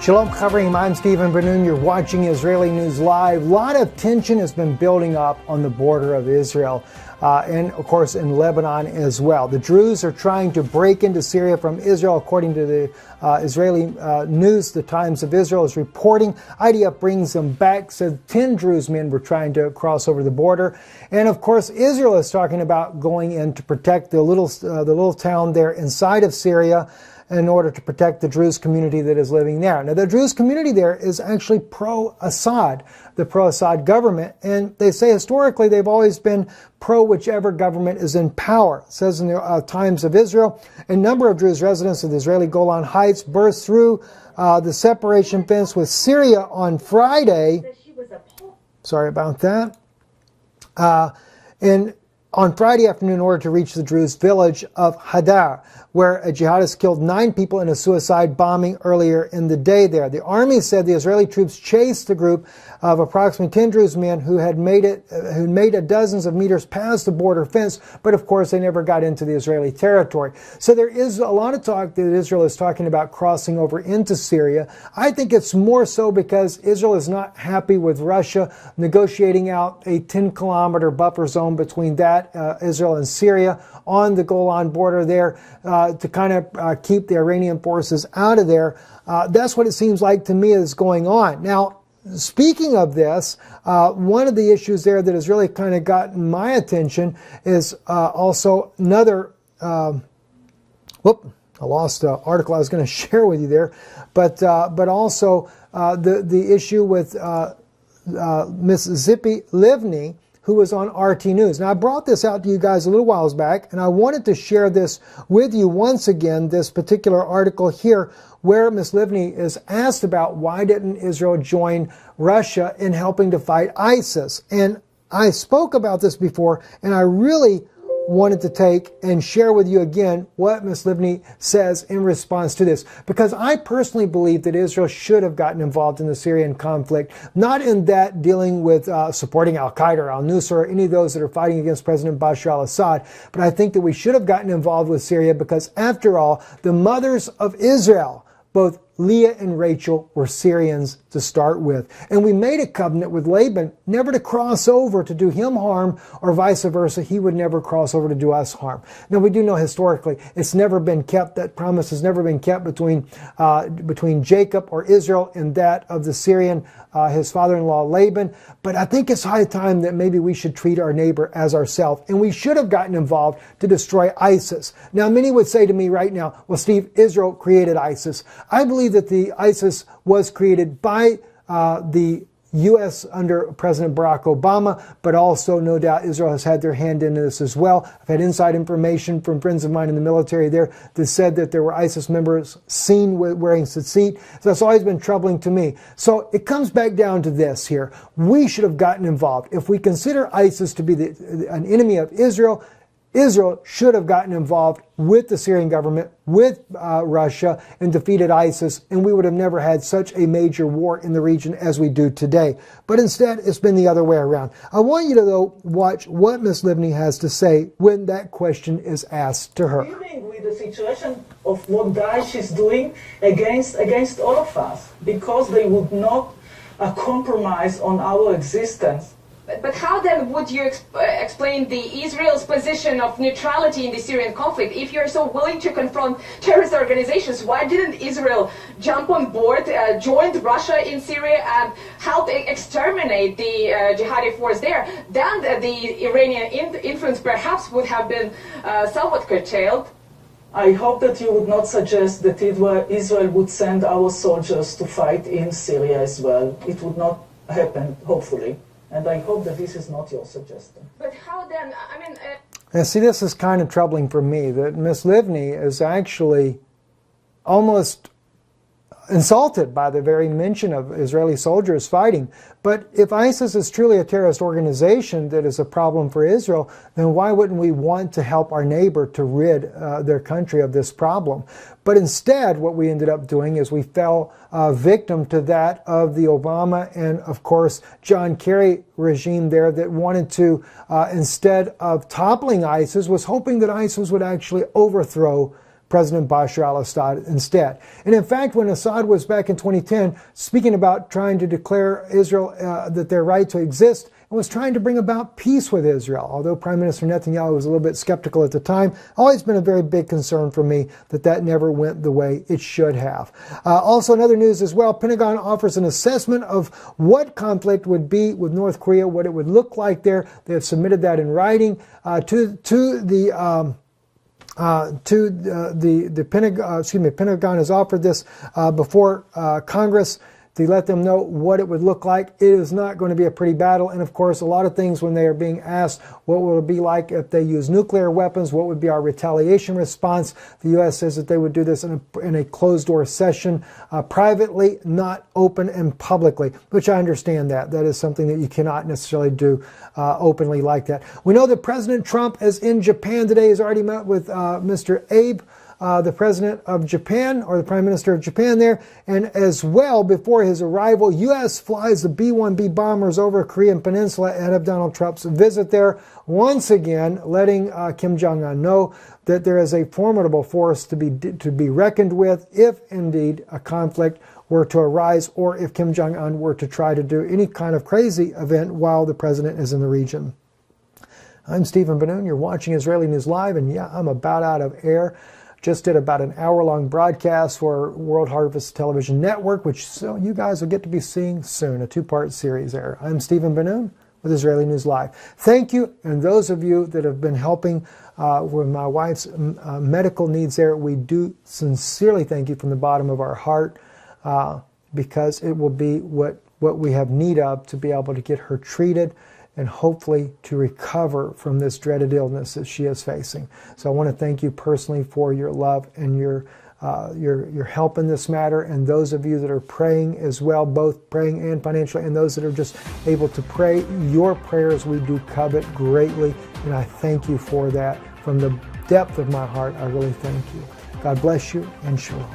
Shalom Chavrim, I'm Stephen Ben-Nun. You're watching Israeli News Live. A lot of tension has been building up on the border of Israel and, of course, in Lebanon as well. The Druze are trying to break into Syria from Israel, according to the Israeli news. The Times of Israel is reporting. IDF brings them back, said 10 Druze men were trying to cross over the border. And, of course, Israel is talking about going in to protect the little town there inside of Syria, in order to protect the Druze community that is living there. Now, the Druze community there is actually pro-Assad, the pro-Assad government, and they say historically they've always been pro whichever government is in power. It says in the Times of Israel, a number of Druze residents of the Israeli Golan Heights burst through the separation fence with Syria on Friday. Sorry about that. On Friday afternoon in order to reach the Druze village of Hadar, where a jihadist killed 9 people in a suicide bombing earlier in the day there. The army said the Israeli troops chased the group of approximately 10 Druze men who made it dozens of meters past the border fence, but of course they never got into the Israeli territory. So there is a lot of talk that Israel is talking about crossing over into Syria. I think it's more so because Israel is not happy with Russia negotiating out a 10-kilometer buffer zone between that Israel and Syria on the Golan border there to kind of keep the Iranian forces out of there. That's what it seems like to me is going on. Now, speaking of this, one of the issues there that has really kind of gotten my attention is also another, I lost the article I was going to share with you there, but also the issue with Miss Tzipi Livni, who was on RT News. Now, I brought this out to you guys a little whiles back, and I wanted to share this with you once again, this particular article here, where Ms. Livni is asked about why didn't Israel join Russia in helping to fight ISIS. And I spoke about this before, and I really wanted to take and share with you again what Ms. Livni says in response to this. Because I personally believe that Israel should have gotten involved in the Syrian conflict, not in that dealing with supporting al-Qaeda or al-Nusra or any of those that are fighting against President Bashar al-Assad, but I think that we should have gotten involved with Syria because, after all, the mothers of Israel, both Leah and Rachel, were Syrians to start with. And we made a covenant with Laban never to cross over to do him harm, or vice versa. He would never cross over to do us harm. Now, we do know historically it's never been kept. That promise has never been kept between Jacob or Israel and that of the Syrian, his father-in-law Laban. But I think it's high time that maybe we should treat our neighbor as ourselves. And we should have gotten involved to destroy ISIS. Now, many would say to me right now, well, Steve, Israel created ISIS. I believe that the ISIS was created by the U.S. under President Barack Obama, but also, no doubt, Israel has had their hand in this as well. I've had inside information from friends of mine in the military there that said that there were ISIS members seen wearing tzitzit. So that's always been troubling to me. So it comes back down to this here. We should have gotten involved. If we consider ISIS to be an enemy of Israel, Israel should have gotten involved with the Syrian government, with Russia, and defeated ISIS, and we would have never had such a major war in the region as we do today. But instead, it's been the other way around. I want you to, though, watch what Ms. Livni has to say when that question is asked to her. Dealing with the situation of what Daesh is doing against all of us, because they would not compromise on our existence. But how then would you explain the Israel's position of neutrality in the Syrian conflict? If you're so willing to confront terrorist organizations, why didn't Israel jump on board, join Russia in Syria, and help exterminate the jihadi force there? Then the Iranian influence perhaps would have been somewhat curtailed. I hope that you would not suggest that Israel would send our soldiers to fight in Syria as well. It would not happen, hopefully. And I hope that this is not your suggestion. But how then? I mean... And see, this is kind of troubling for me, that Ms. Livni is actually almost insulted by the very mention of Israeli soldiers fighting. But if ISIS is truly a terrorist organization that is a problem for Israel, then why wouldn't we want to help our neighbor to rid their country of this problem? But instead, what we ended up doing is we fell victim to that of the Obama and, of course, John Kerry regime there that wanted to, instead of toppling ISIS, was hoping that ISIS would actually overthrow President Bashar al-Assad instead. And in fact, when Assad was back in 2010 speaking about trying to declare Israel that their right to exist, and was trying to bring about peace with Israel. Although Prime Minister Netanyahu was a little bit skeptical at the time, always been a very big concern for me that never went the way it should have. Also, in other news as well, Pentagon offers an assessment of what conflict would be with North Korea, what it would look like there. They have submitted that in writing to the Pentagon. Pentagon has offered this before Congress to let them know what it would look like. It is not going to be a pretty battle. And of course, a lot of things when they are being asked, what will it be like if they use nuclear weapons? What would be our retaliation response? The U.S. says that they would do this in a closed-door session, privately, not open and publicly, which I understand that. That is something that you cannot necessarily do openly like that. We know that President Trump is in Japan today. He's already met with Mr. Abe, the president of Japan, or the prime minister of Japan there. And as well, before his arrival, U.S. flies the B-1B bombers over Korean Peninsula ahead of Donald Trump's visit there, once again letting Kim Jong-un know that there is a formidable force to be reckoned with if indeed a conflict were to arise, or if Kim Jong-un were to try to do any kind of crazy event while the president is in the region. I'm Stephen Ben-Nun. You're watching Israeli News Live, and yeah, I'm about out of air. Just did about an hour-long broadcast for World Harvest Television Network, which you guys will get to be seeing soon, a two-part series there. I'm Stephen Ben-Nun with Israeli News Live. Thank you, and those of you that have been helping with my wife's medical needs there, we do sincerely thank you from the bottom of our heart, because it will be what we have need of to be able to get her treated and hopefully to recover from this dreaded illness that she is facing. So I want to thank you personally for your love and your help in this matter, and those of you that are praying as well, both praying and financially, and those that are just able to pray. Your prayers we do covet greatly, and I thank you for that. From the depth of my heart, I really thank you. God bless you, and shalom.